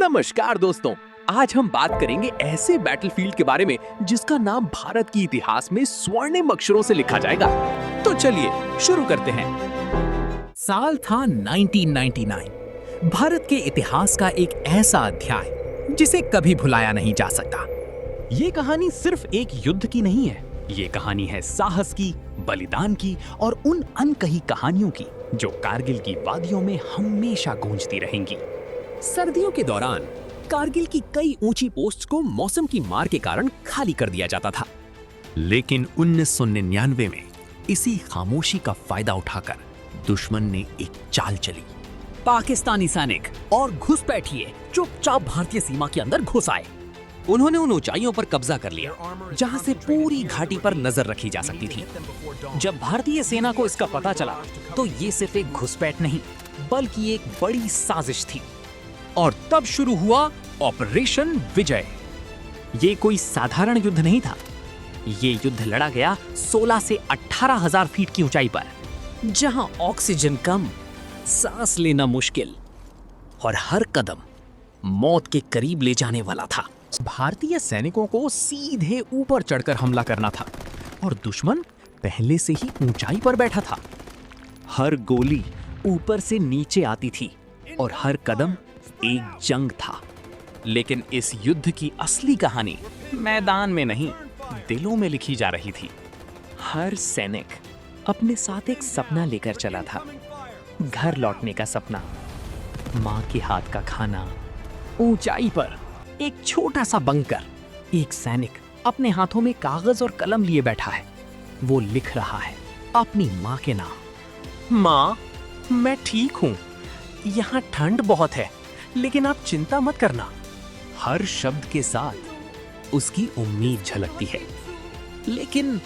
नमस्कार दोस्तों, आज हम बात करेंगे ऐसे बैटलफील्ड के बारे में जिसका नाम भारत की इतिहास में स्वर्णिम अक्षरों से लिखा जाएगा। तो चलिए शुरू करते हैं। साल था 1999। भारत के इतिहास का एक ऐसा अध्याय जिसे कभी भुलाया नहीं जा सकता। ये कहानी सिर्फ एक युद्ध की नहीं है, ये कहानी है साहस की, बलिदान की और उन अनकही कहानियों की जो कारगिल की वादियों में हमेशा गूंजती रहेंगी। सर्दियों के दौरान कारगिल की कई ऊंची पोस्ट को मौसम की मार के कारण खाली कर दिया जाता था, लेकिन 1999 में इसी खामोशी का फायदा उठाकर दुश्मन ने एक चाल चली। पाकिस्तानी सैनिक और घुसपैठिए चुपचाप भारतीय सीमा के अंदर घुस आए। उन्होंने उन ऊंचाइयों पर कब्जा कर लिया जहां से पूरी घाटी पर नजर रखी जा सकती थी। जब भारतीय सेना को इसका पता चला तो ये सिर्फ एक घुसपैठ नहीं बल्कि एक बड़ी साजिश थी। और तब शुरू हुआ ऑपरेशन विजय। ये कोई साधारण युद्ध नहीं था, ये युद्ध लड़ा गया 16 से 18,000 फीट की ऊंचाई पर, जहां ऑक्सीजन कम, सांस लेना मुश्किल और हर कदम मौत के करीब ले जाने वाला था। भारतीय सैनिकों को सीधे ऊपर चढ़कर हमला करना था और दुश्मन पहले से ही ऊंचाई पर बैठा था। हर गोली ऊपर से नीचे आती थी और हर कदम एक जंग था। लेकिन इस युद्ध की असली कहानी मैदान में नहीं, दिलों में लिखी जा रही थी। हर सैनिक अपने साथ एक सपना लेकर चला था, घर लौटने का सपना, माँ के हाथ का खाना, ऊंचाई पर एक छोटा सा बंकर। एक सैनिक अपने हाथों में कागज और कलम लिए बैठा है। वो लिख रहा है अपनी माँ के नाम। माँ, मैं ठीक हूँ, यहाँ ठंड बहुत है, लेकिन आप चिंता मत करना। हर शब्द के साथ उसकी उम्मीद झलकती है, लेकिन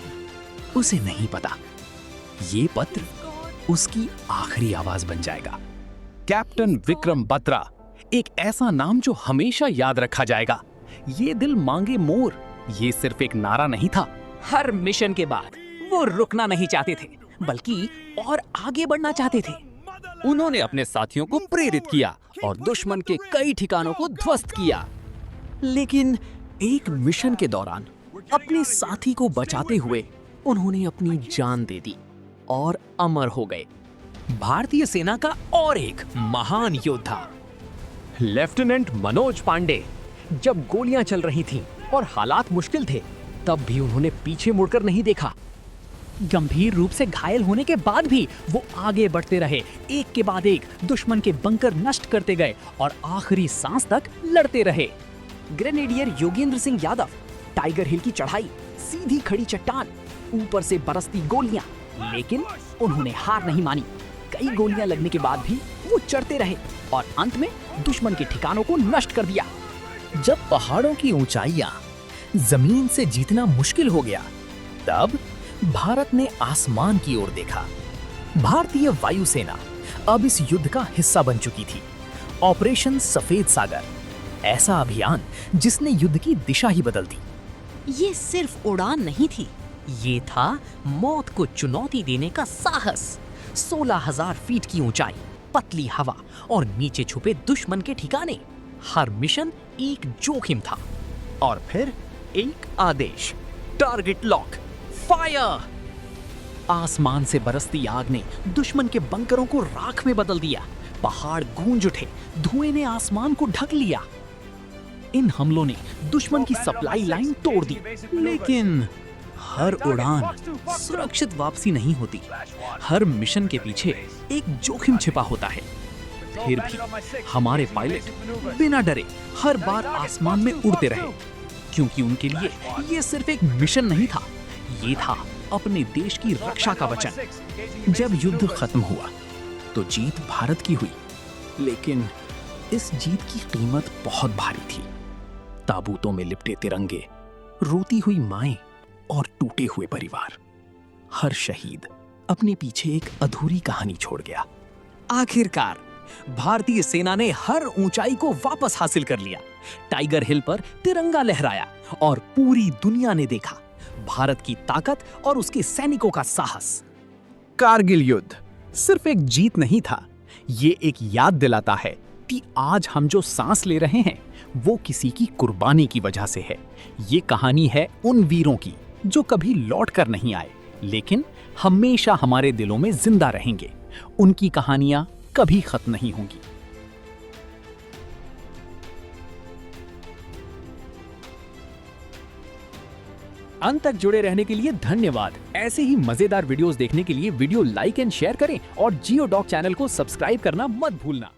उसे नहीं पता ये पत्र उसकी आखिरी आवाज बन जाएगा। कैप्टन विक्रम बत्रा, एक ऐसा नाम जो हमेशा याद रखा जाएगा। ये दिल मांगे मोर, ये सिर्फ एक नारा नहीं था। हर मिशन के बाद वो रुकना नहीं चाहते थे, बल्कि और आगे बढ़ना चाहते थे। उन्होंने अपने साथियों को प्रेरित किया और दुश्मन के कई ठिकानों को ध्वस्त किया। लेकिन एक मिशन के दौरान अपने साथी को बचाते हुए उन्होंने अपनी जान दे दी और अमर हो गए। भारतीय सेना का और एक महान योद्धा लेफ्टिनेंट मनोज पांडे, जब गोलियां चल रही थीं और हालात मुश्किल थे, तब भी उन्होंने पीछे मुड़कर नहीं देखा। गंभीर रूप से घायल होने के बाद भी वो आगे बढ़ते रहे, एक के बाद एक दुश्मन के बंकर नष्ट करते गए और आखिरी सांस तक लड़ते रहे। ग्रेनेडियर योगेंद्र सिंह यादव, टाइगर हिल की चढ़ाई, सीधी खड़ी चट्टान, ऊपर से बरसती गोलियां, लेकिन उन्होंने हार नहीं मानी। कई गोलियां लगने के बाद भी वो चढ़ते रहे और अंत में दुश्मन के ठिकानों को नष्ट कर दिया। जब पहाड़ों की ऊंचाइयां जमीन से जीतना मुश्किल हो गया, तब भारत ने आसमान की ओर देखा। भारतीय वायुसेना अब इस युद्ध का हिस्सा बन चुकी थी। ऑपरेशन सफेद सागर, ऐसा अभियान जिसने युद्ध की दिशा ही बदल दी। ये सिर्फ उड़ान नहीं थी, ये था मौत को चुनौती देने का साहस। 16,000 फीट की ऊंचाई, पतली हवा और नीचे छुपे दुश्मन के ठिकाने। हर मिशन एक जोखिम था और फिर एक आदेश, टारगेट लॉक, फायर। आसमान से बरसती आग ने दुश्मन के बंकरों को राख में बदल दिया। पहाड़ गूंज उठे, धुएं ने आसमान को ढक लिया। इन हमलों ने दुश्मन की सप्लाई लाइन तोड़ दी, लेकिन हर उड़ान सुरक्षित वापसी नहीं होती। हर मिशन के पीछे एक जोखिम छिपा होता है। फिर भी हमारे पायलट बिना डरे हर बार आसमान में उड़ते रहे, क्योंकि उनके लिए ये सिर्फ एक मिशन नहीं था, ये था अपने देश की रक्षा का वचन। जब युद्ध खत्म हुआ तो जीत भारत की हुई, लेकिन इस जीत की कीमत बहुत भारी थी। ताबूतों में लिपटे तिरंगे, रोती हुई माएं और टूटे हुए परिवार। हर शहीद अपने पीछे एक अधूरी कहानी छोड़ गया। आखिरकार भारतीय सेना ने हर ऊंचाई को वापस हासिल कर लिया। टाइगर हिल पर तिरंगा लहराया और पूरी दुनिया ने देखा भारत की ताकत और उसके सैनिकों का साहस। कारगिल युद्ध सिर्फ एक जीत नहीं था, ये एक याद दिलाता है कि आज हम जो सांस ले रहे हैं वो किसी की कुर्बानी की वजह से है। ये कहानी है उन वीरों की जो कभी लौट कर नहीं आए, लेकिन हमेशा हमारे दिलों में जिंदा रहेंगे। उनकी कहानियां कभी खत्म नहीं होंगी। अंत तक जुड़े रहने के लिए धन्यवाद। ऐसे ही मजेदार वीडियोस देखने के लिए वीडियो लाइक एंड शेयर करें और जियो डॉग चैनल को सब्सक्राइब करना मत भूलना।